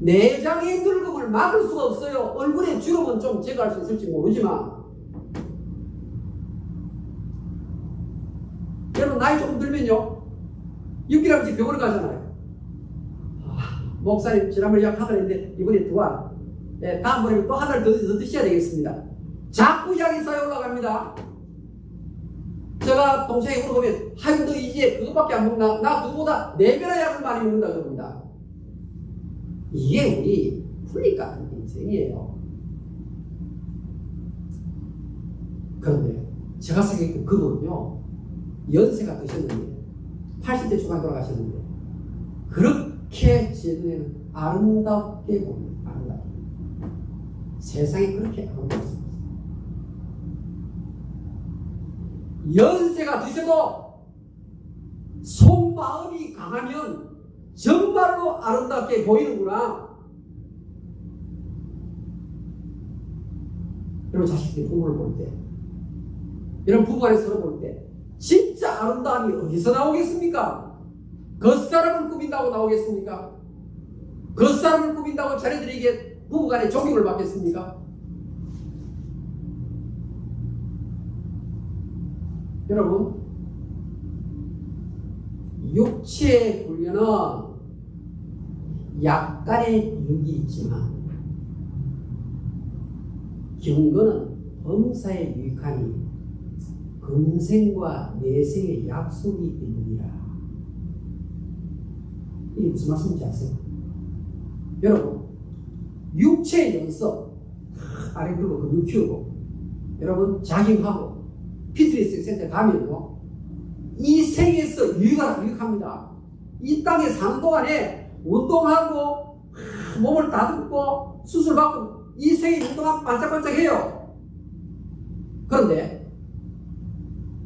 내장의 늙음을 막을 수가 없어요. 얼굴의 주름은 좀 제거할 수 있을지 모르지만 여러분 나이 조금 들면요 6개월 아버지 병원을 가잖아요. 목사님 지난번에 약 한 달 했는데 이번에 2알, 네, 다음번에 또 한 달 더 드셔야 되겠습니다. 자꾸 약이 쌓여 올라갑니다. 제가 동생이 물어보면 아이고 너 이제 그거밖에 안 먹나? 나 그거보다 4배나 약을 많이 먹는다 그럽니다. 이게 우리 풀잎 같은 인생이에요. 그런데 제가 생각했던 그분은요 연세가 드셨는데 80대 초반 돌아가셨는데 그렇게 제 눈에는 아름답게 보입니다. 아름답게. 세상이 그렇게 아름답습니다. 연세가 드셔도 속마음이 강하면 정말로 아름답게 보이는구나. 여러분 자식들이 부모를 볼 때, 여러분 부부간에 서로 볼 때 진짜 아름다움이 어디서 나오겠습니까? 겉사람을 꾸민다고 나오겠습니까? 겉사람을 꾸민다고 자네들에게 부부간에 존경을 받겠습니까? 여러분 육체의 훈련은 약간의 유익이 있지만 경건은 범사에 유익하니 금생과 내생의 약속이 있느니라. 이게 무슨 말씀인지 아세요? 여러분 육체의 연습 아래 긁고 근육 키우고 여러분 자깅하고 피트니스 센터 가면요 이 세계에서 유익합니다. 이 땅에 사는 동안에 운동하고 몸을 다듬고 수술받고 이 세계 운동하고 반짝반짝해요. 그런데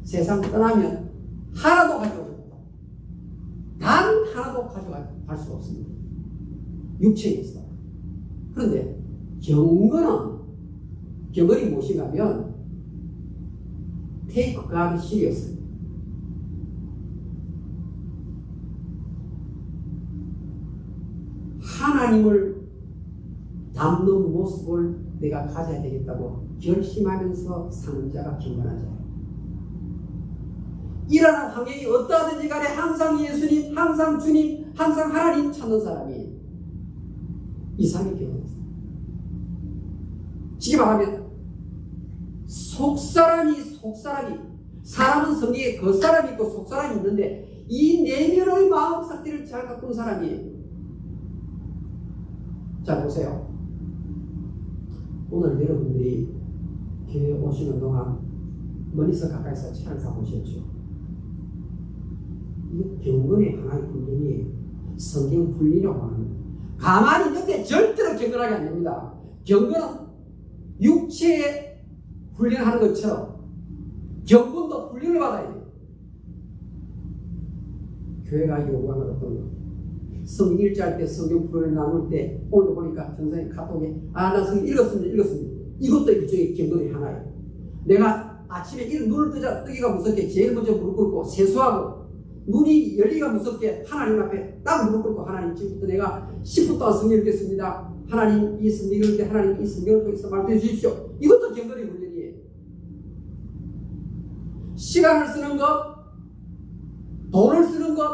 세상 떠나면 하나도 가져가지 못합니다. 단 하나도 가져갈 수가 없습니다. 육체에 있어. 그런데 경건이 무엇인가 하면 take God serious. 하나님을 담는 모습을 내가 가져야 되겠다고 결심하면서 사는 자가 경건한 자예요. 일하는 환경이 어떠하든지 간에 항상 예수님, 항상 주님, 항상 하나님 찾는 사람이 이 사람이 경건했어요. 쉽게 말하면 속사람이 사람은 성경에 겉사람이 있고 속사람이 있는데 이 내면의 마음 상태를 잘 가꾼 사람이에요. 자 보세요. 오늘 여러분들이 교회 오시는 동안 멀리서 가까이서 차를 가보셨죠? 이게 경건의 하나의 훈련이에요. 성경 훈련이라고 하는 거예요. 가만히 있는데 절대로 경건하게 안 됩니다. 경건은 육체에 훈련하는 것처럼 경건도 훈련을 받아야 돼요. 교회가 요구하는 어떤 거. 성경 일자할 때 성경 풀을 나눌 때 오늘도 보니까 전사님 카톡에 나 성경 읽었습니다. 이것도 일종의 경건의 하나예요. 내가 아침에 눈을 뜨기가 무섭게 제일 먼저 무릎 꿇고 세수하고 눈이 열리기가 무섭게 하나님 앞에 딱 무릎 꿇고 하나님 지금부터 내가 10분 동안 성경 읽겠습니다. 하나님 이 성경 읽을 때 하나님 이 성경을 통해서 말씀해 주십시오. 이것도 경건의 훈련이에요. 시간을 쓰는 것, 돈을 쓰는 것,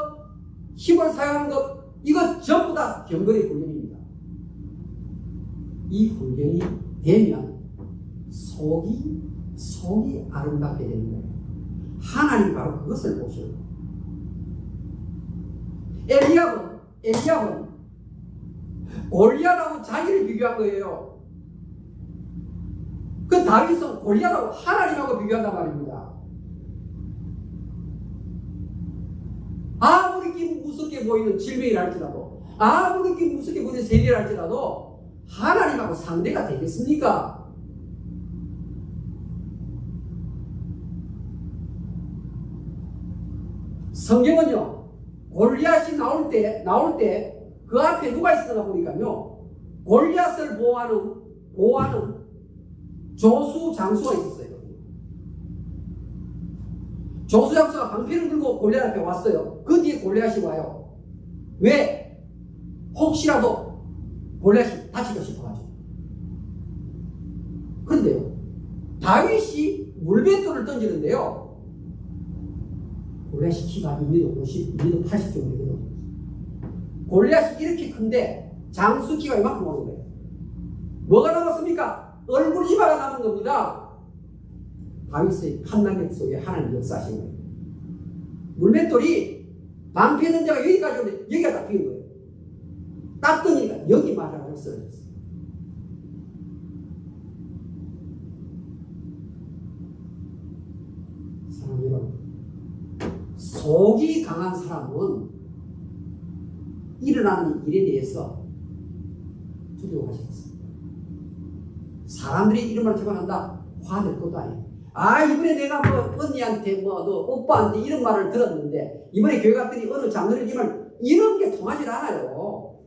힘을 사용하는 것 이것 전부 다 경건의 훈련입니다. 이 훈련이 되면 속이 아름답게 되는 거예요. 하나님 바로 그것을 보시는 거예요. 엘리압은 골리앗하고 자기를 비교한 거예요. 그 다윗은 골리앗하고 하나님하고 비교한단 말입니다. 아무리 무섭게 보이는 질병이라 할지라도 아무리 무섭게 보이는 세계라 할지라도 하나님하고 상대가 되겠습니까? 성경은요 골리앗이 나올 때 그 앞에 누가 있었나 보니까요. 골리앗을 보호하는 조수 장수가 있었어요. 조수 장수가 방패를 들고 골리앗 앞에 왔어요. 그 뒤에 골리앗이 와요. 왜? 혹시라도 골리앗이 다칠까 싶어가지고. 그런데요, 다윗이 물맷돌을 던지는데요, 골리앗이 키가 2m 50, 2m 80 정도 되거든요. 골리앗이 이렇게 큰데 장수 키가 이만큼 오는 거예요. 뭐가 남았습니까? 얼굴 이마가 남은 겁니다. 다윗의 판단력 속에 하나님 역사하신 거예요. 물맷돌이 방패 던자가 여기까지 오는데 여기가 딱 비은 거예요. 딱 뜨니까 여기 맞아가지고 쓰러졌어요. 사랑 여러분, 속이 강한 사람은 일어나는 일에 대해서 두려워하지 않습니다. 사람들이 이런 말을 접근한다, 화낼 것도 아니에요. 아, 이번에 내가 뭐 언니한테 뭐 너 오빠한테 이런 말을 들었는데 이번에 교회 갔더니 어느 장로님 이런 게 통하지 않아요.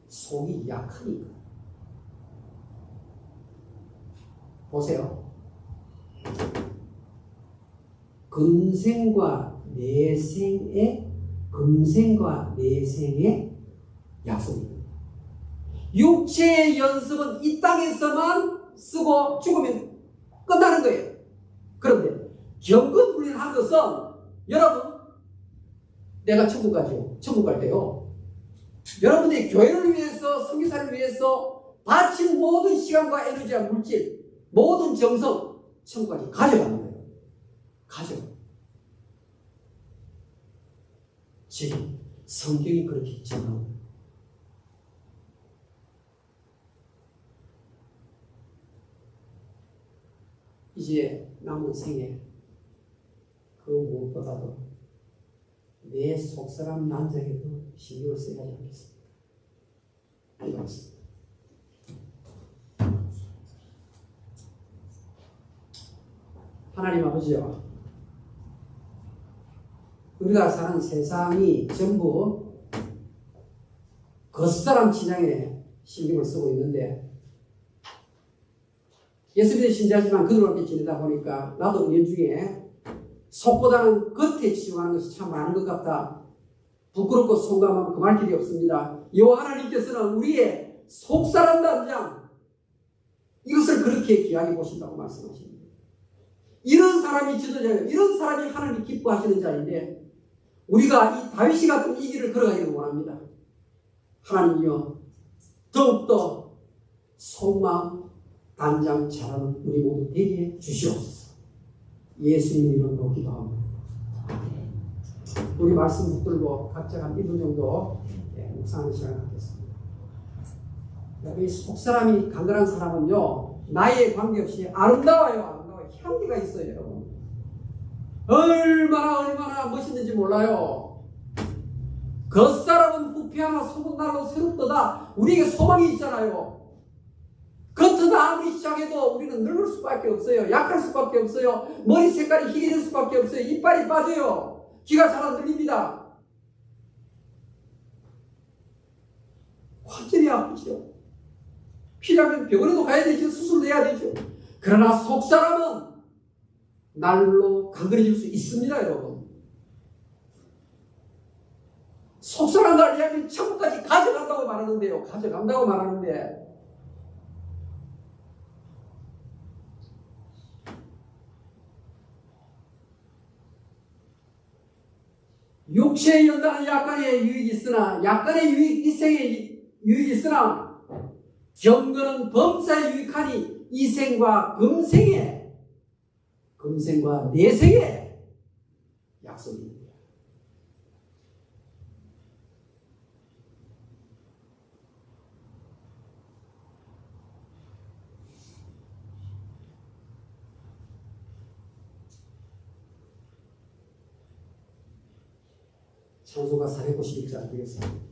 속이 약하니까. 보세요. 금생과 내생의 약속입니다. 육체의 연습은 이 땅에서만 쓰고 죽으면 끝나는 거예요. 그런데 경건 훈련한 것은 여러분, 내가 천국 가죠. 천국 갈 때요, 여러분들이 교회를 위해서, 선교사를 위해서 바친 모든 시간과 에너지와 물질, 모든 정성, 천국까지 가져가는 거예요. 지금 성경이 그렇게 정합니다. 이제 남은 생에 그 무엇보다도 내 속사람 난장에도 신경을 써야 하지 않겠습니까? 알겠습니다. 하나님 아버지요, 우리가 사는 세상이 전부 겉사람 치장에 신경을 쓰고 있는데, 예수님의 신자지만 그들과 지내다 보니까 나도 은연 중에 속보다는 겉에 치중하는 것이 참 많은 것 같다. 부끄럽고 송구하면 금할 길이 없습니다. 여호와 하나님께서는 우리의 속사람 단장, 이것을 그렇게 귀하게 보신다고 말씀하십니다. 이런 사람이 지도자예요. 이런 사람이 하나님 기뻐하시는 자인데 우리가 이 다윗이 같은 이 길을 걸어가기를 원합니다. 하나님이여, 더욱더 속마음 단장 잘하는 우리 모두 되게 주시옵소서. 예수님 이름으로 기도합니다. 우리 말씀 붙들고 각자 한 1분 정도 묵상하는 시간을 갖겠습니다. 이 속사람이 강건한 사람은요, 나이에 관계없이 아름다워요. 향기가 있어요, 여러분. 얼마나 멋있는지 몰라요. 겉사람은 후패하나 속은 날로 새롭도다. 우리에게 소망이 있잖아요. 겉은 아무리 시작해도 우리는 늙을 수밖에 없어요. 약할 수밖에 없어요. 머리 색깔이 희게 될 수밖에 없어요. 이빨이 빠져요. 귀가 잘 안 들립니다. 관절이 아프죠. 필요하면 병원에도 가야 되죠. 수술도 해야 되죠. 그러나 속사람은 날로 강건해질 수 있습니다, 여러분. 속사람 관리하면 천국까지 가져간다고 말하는데요. 가져간다고 말하는데 육체에 연단한 약간의 유익이 있으나 이생의 유익이 있으나 경건은 범사에 유익하니 이생과 금생과 내생의 약속입니다. 찬송가 491장 되겠습니다.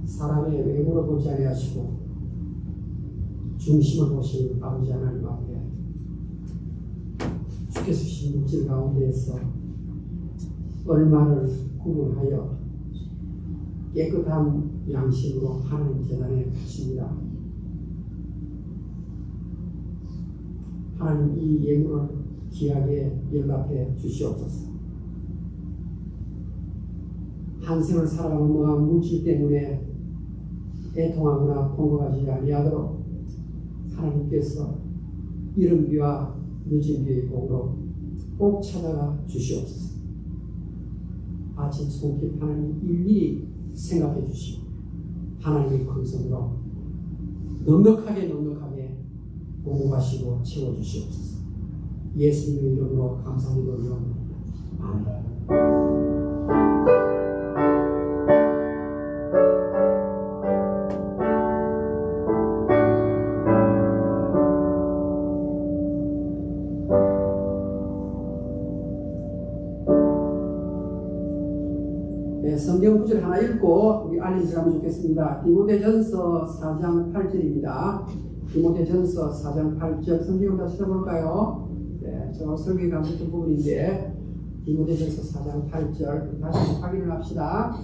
사람의 외모를 보지 아니하시고 중심을 보시는 아버지 하나님 앞에 주께서 주신 물질 가운데에서 얼마를 구분하여 깨끗한 양식으로 하나님 재단에 바칩니다. 하나님 이 예물을 귀하게 연락해 주시옵소서. 한 생을 살아가는 어마어마한 물질 때문에 애통하거나 공고하지 아니하도록 하나님께서 이른 비와 늦은 비의 복으로 꼭 찾아가 주시옵소서. 아침 손길 하나님 일일이 생각해 주시고 하나님의 큰손으로 넉넉하게 공급하시고 채워주시옵소서. 예수님의 이름으로 감사드리며 아멘. 성경 구절 하나 읽고 우리 알림 들어가면 좋겠습니다. 디모데전서 4장 8절입니다. 디모데전서 4장 8절 성경을 다시 찾아볼까요? 네, 저 설교에 감독된 부분인데 디모데전서 4장 8절 다시 확인을 합시다.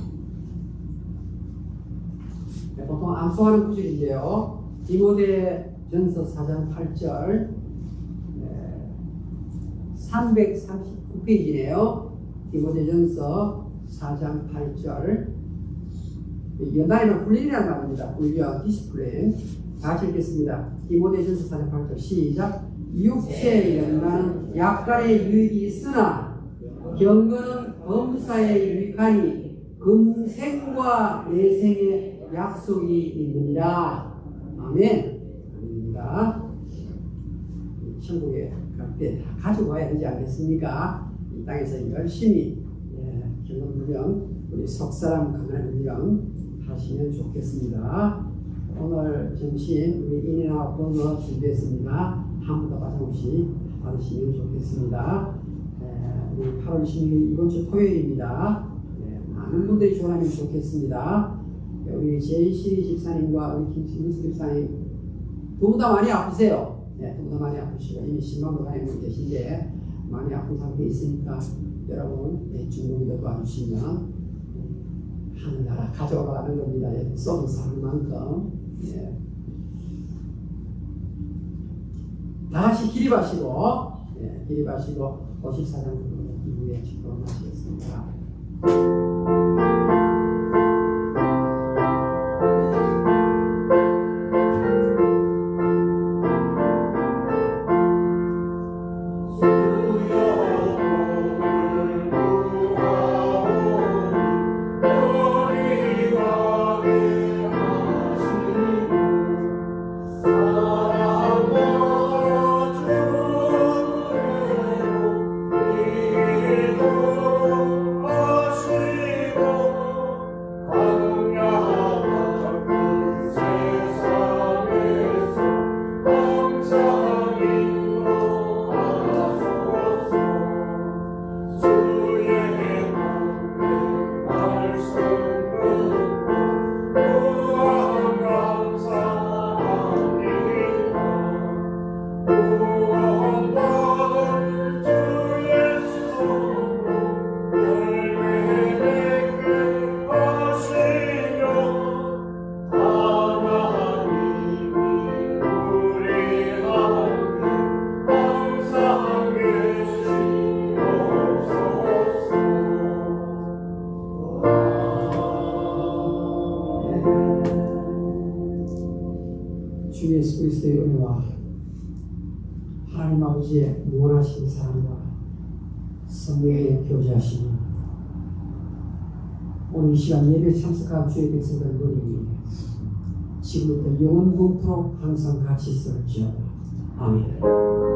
네, 보통 암송하는 구절인데요. 디모데전서 4장 8절 339페이지네요. 디모데전서 4장 8절 연단에는 훈련이라는 말입니다. 훈련, 디스플레인. 다시 읽겠습니다. 디모데전서 4장 8절 시작. 육체의 연단은 약간의 유익이 있으나 경건은 범사에 유익하니 금생과 내생의 약속이 있느니라. 아멘. 아닙니다. 천국에 갈 때 다 가져와야 되지 않겠습니까? 이 땅에서 열심히 경건훈련, 우리 속사람 건강훈련 하시면 좋겠습니다. 오늘 점심 우리 인앤아웃 버거 준비했습니다. 아무도 빠짐없이 받으시면 좋겠습니다. 우리 8월 16일 이번 주 토요일입니다. 많은 분들이 좋아하면 좋겠습니다. 우리 제이시 집사님과 우리 김신수 집사님 두 분 다 많이 아프세요. 두 분 다 많이 아프시고 이미 신방으로 다니는 분 계신데 많이 아픈 상태에 있으니까 여러분 중국에도 도와주시면 하늘나라 가져가는 겁니다. 썩은 사는 만큼. 다시 기립하시고 기립하시고 54장 이후에 축복하시겠습니다. 하시고 하나님 아버지의 무한하신 사랑과 성령의 교제하심이 오늘 이 시간 예배 참석한 주의 백성들 머리 위에 지금부터 영원토록 항상 같이 있을지어다. 아멘.